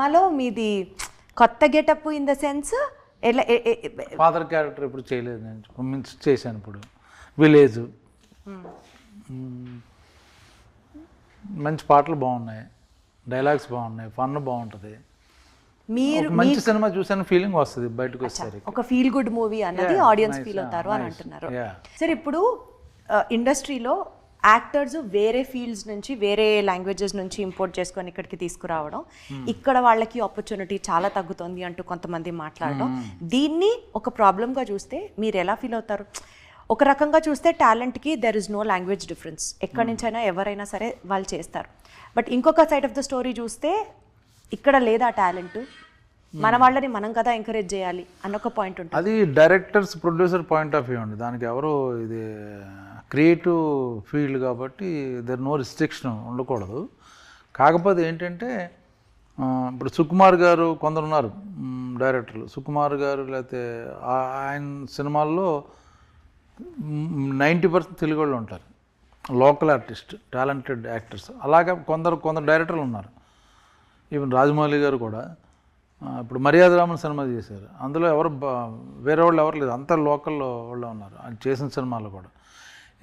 సినిమాలో మీది కొత్త గెటప్ ఇన్ ద సెన్స్ ఎలా ఫాదర్ క్యారెక్టర్ ఇప్పుడు చేయలేదు, నేను మిస్ చేశాను. ఇప్పుడు విలేజ్ మంచి పాటలు బాగున్నాయి, డైలాగ్స్ బాగున్నాయి, ఫన్ బాగుంటుంది. మీరు మంచి సినిమా చూసాను ఫీలింగ్ వస్తుంది బయటకు వచ్చేసరికి. ఒక ఫీల్ గుడ్ మూవీ అన్నది ఆడియన్స్ ఫీల్ అవుతారు అని అంటున్నారు. సరే, ఇప్పుడు ఇండస్ట్రీలో యాక్టర్స్ వేరే ఫీల్డ్స్ నుంచి వేరే లాంగ్వేజెస్ నుంచి ఇంపోర్ట్ చేసుకొని ఇక్కడికి తీసుకురావడం, ఇక్కడ వాళ్ళకి ఆపర్చునిటీ చాలా తగ్గుతుంది అంటూ కొంతమంది మాట్లాడడం, దీన్ని ఒక ప్రాబ్లంగా చూస్తే మీరు ఎలా ఫీల్ అవుతారు? ఒక రకంగా చూస్తే టాలెంట్కి there is no language difference, ఎక్కడి నుంచైనా ఎవరైనా సరే వాళ్ళు చేస్తారు. బట్ ఇంకొక సైడ్ ఆఫ్ ద స్టోరీ చూస్తే ఇక్కడ లేదా టాలెంట్, మన వాళ్ళని మనం కదా ఎంకరేజ్ చేయాలి అన్న ఒక పాయింట్ ఉంటుంది. అది directors producer point of view అండి. దానికి ఎవరు ఇది క్రియేటివ్ ఫీల్డ్ కాబట్టి దర్ నో రిస్ట్రిక్షన్ ఉండకూడదు. కాకపోతే ఏంటంటే ఇప్పుడు సుకుమార్ గారు కొందరు ఉన్నారు డైరెక్టర్లు, సుకుమార్ గారు లేకపోతే ఆయన సినిమాల్లో 90% తెలుగు వాళ్ళు ఉంటారు, లోకల్ ఆర్టిస్ట్, టాలెంటెడ్ యాక్టర్స్. అలాగే కొందరు డైరెక్టర్లు ఉన్నారు. ఈవెన్ రాజమౌళి గారు కూడా ఇప్పుడు మర్యాద రామన్ సినిమా చేశారు, అందులో ఎవరు వేరే వాళ్ళు ఎవరు లేదు, అంతా లోకల్ వాళ్ళు ఉన్నారు ఆయన చేసిన సినిమాలు కూడా.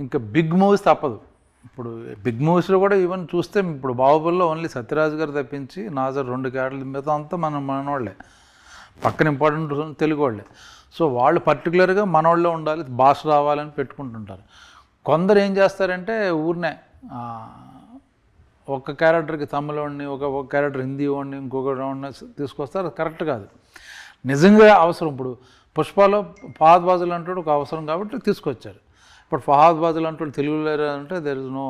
ఇంకా బిగ్ మూవీస్ తప్పదు. ఇప్పుడు బిగ్ మూవీస్లో కూడా ఈవెన్ చూస్తే ఇప్పుడు బాహుబలిలో ఓన్లీ సత్యరాజ్ గారు తప్పించి నాజర్ 2 క్యారెక్టర్లు మిగతా అంతా మనవాళ్ళే, పక్కన ఇంపార్టెంట్ తెలుగు వాళ్ళే. సో వాళ్ళు పర్టికులర్గా మనవాళ్ళలో ఉండాలి, భాష రావాలని పెట్టుకుంటుంటారు. కొందరు ఏం చేస్తారంటే ఊరినే ఒక క్యారెక్టర్కి తమిళ వాడిని, ఒక క్యారెక్టర్ హిందీ వాడిని, ఇంకొక వాడిని తీసుకొస్తారు. కరెక్ట్ కాదు. నిజంగా అవసరం. ఇప్పుడు పుష్పలో ఫహద్ ఫాజిల్ అంటాడు ఒక అవసరం కాబట్టి తీసుకొచ్చారు. ఇప్పుడు ఫహద్ ఫాజిల్ అంటాడు తెలుగులో లేరు అంటే దెర్ ఇస్ నో,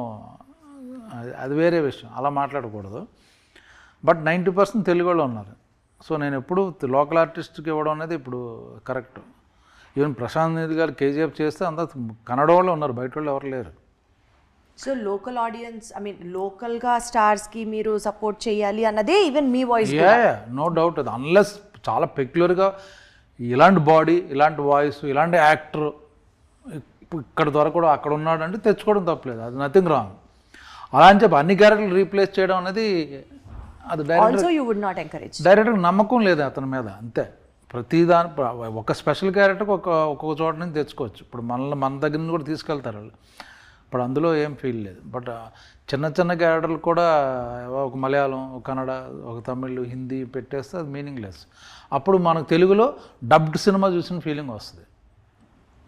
అది వేరే విషయం, అలా మాట్లాడకూడదు. బట్ 90% తెలుగు వాళ్ళు ఉన్నారు. సో నేను ఎప్పుడు లోకల్ ఆర్టిస్ట్కి ఇవ్వడం అనేది ఇప్పుడు కరెక్ట్. ఈవెన్ ప్రశాంత్ నీల్ గారు కేజీఎఫ్ చేస్తే అంతా కన్నడ వాళ్ళు ఉన్నారు, బయట వాళ్ళు ఎవరు లేరు. So local audience, I mean లోకల్గా స్టార్స్కి మీరు సపోర్ట్ చేయాలి అన్నదే ఈవెన్ మీ వాయిస్. No doubt. అది అన్లెస్ చాలా పెక్యులర్గా ఇలాంటి బాడీ, ఇలాంటి వాయిస్, ఇలాంటి యాక్టర్ ఇక్కడ దొరకడం అక్కడ ఉన్నాడంటే తెచ్చుకోవడం తప్పలేదు, అది నథింగ్ రాంగ్. అలా అని చెప్పి అన్ని క్యారెక్టర్లు రీప్లేస్ చేయడం అనేది అది డైరెక్టర్ నమ్మకం లేదు అతని మీద, అంతే. ప్రతిదాని ఒక స్పెషల్ క్యారెక్టర్కి ఒక్కొక్క చోట నుంచి తెచ్చుకోవచ్చు. ఇప్పుడు మన దగ్గర నుంచి కూడా తీసుకెళ్తారు వాళ్ళు, ఇప్పుడు అందులో ఏం ఫీల్ లేదు. బట్ చిన్న క్యారెక్టర్లు కూడా ఒక మలయాళం, ఒక కన్నడ, ఒక తమిళ్, హిందీ పెట్టేస్తే అది మీనింగ్లెస్. అప్పుడు మనకు తెలుగులో డబ్డ్ సినిమా చూసిన ఫీలింగ్ వస్తుంది,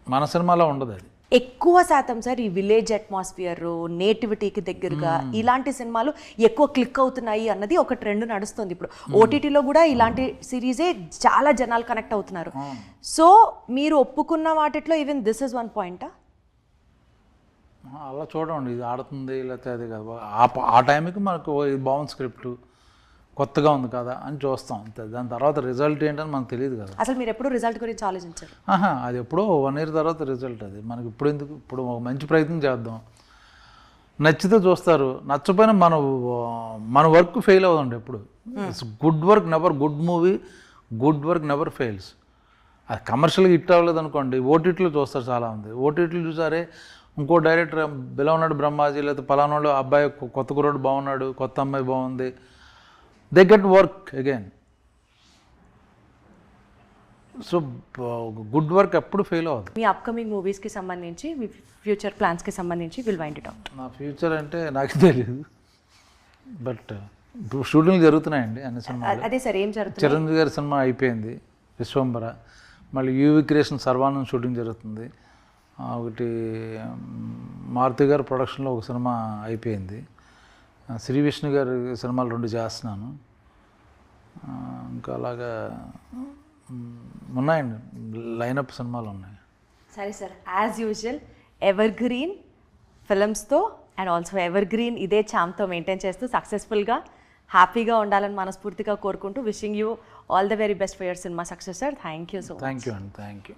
మన సినిమాలో ఉండదు. అది ఎక్కువ శాతం సార్ ఈ విలేజ్ అట్మాస్ఫియర్, నేటివిటీకి దగ్గరగా ఇలాంటి సినిమాలు ఎక్కువ క్లిక్ అవుతున్నాయి అన్నది ఒక ట్రెండ్ నడుస్తుంది. ఇప్పుడు ఓటీటీలో కూడా ఇలాంటి సిరీసే చాలా జనాలు కనెక్ట్ అవుతున్నారు. సో మీరు ఒప్పుకున్న వాటిలో ఈవెన్ దిస్ ఇస్ వన్ పాయింటా? అలా చూడండి, ఇది ఆడుతుంది లేకపోతే అది కాదు, ఆ టైంకి మనకు ఇది బాగుంది, స్క్రిప్ట్ కొత్తగా ఉంది కదా అని చూస్తాం అంతే. దాని తర్వాత రిజల్ట్ ఏంటని మనకు తెలియదు కదా. అసలు మీరు ఎప్పుడు రిజల్ట్ గురించి ఆలోచించారు? అది ఎప్పుడో 1 year తర్వాత రిజల్ట్. అది మనకి ఇప్పుడు ఎందుకు, ఇప్పుడు ఒక మంచి ప్రయత్నం చేద్దాం, నచ్చితే చూస్తారు, నచ్చపోయినా మన వర్క్ ఫెయిల్ అవుతుంది ఎప్పుడు. Good work never, good movie, good work never fails. అది కమర్షియల్గా హిట్ అవ్వలేదు అనుకోండి, ఓటీటీలో చూస్తారు చాలామంది. ఓటీటీలు చూసారే ఇంకో డైరెక్టర్ బిలవనాడు బ్రహ్మాజీ, లేకపోతే పలానాడు అబ్బాయి కొత్త కుర్రాడు బాగున్నాడు, కొత్త అమ్మాయి బాగుంది, they get work again. So good work ఎప్పుడు ఫెయిల్ అవ్వదు. మీ అప్కమింగ్ మూవీస్కి సంబంధించి, మీ ఫ్యూచర్ ప్లాన్స్కి సంబంధించి విల్ వైండ్ ఇట్ అవుట్. నా ఫ్యూచర్ అంటే నాకు తెలియదు, బట్ షూటింగ్లు జరుగుతున్నాయండి అన్ని సినిమాలు. అదే సార్, ఏం జరుగుతుంది? చిరంజీవి గారి సినిమా అయిపోయింది, విశ్వంబర. మళ్ళీ యూవి క్రియేషన్ సర్వానంద్ షూటింగ్ జరుగుతుంది. ఒకటి మారుతి గారి ప్రొడక్షన్లో ఒక సినిమా అయిపోయింది. శ్రీ విష్ణు గారి సినిమాలు 2 చేస్తున్నాను. ఇంకా అలాగా ఉన్నాయండి, లైనప్ సినిమాలు ఉన్నాయి. సరే sir, as usual evergreen ఫిల్మ్స్తో అండ్ ఆల్సో ఎవర్ గ్రీన్ ఇదే ఛామ్తో మెయింటైన్ చేస్తూ సక్సెస్ఫుల్గా హ్యాపీగా ఉండాలని మనస్ఫూర్తిగా కోరుకుంటూ wishing you all the very best for your cinema success sir. Thank you so much. Thank you అండి, థ్యాంక్ యూ.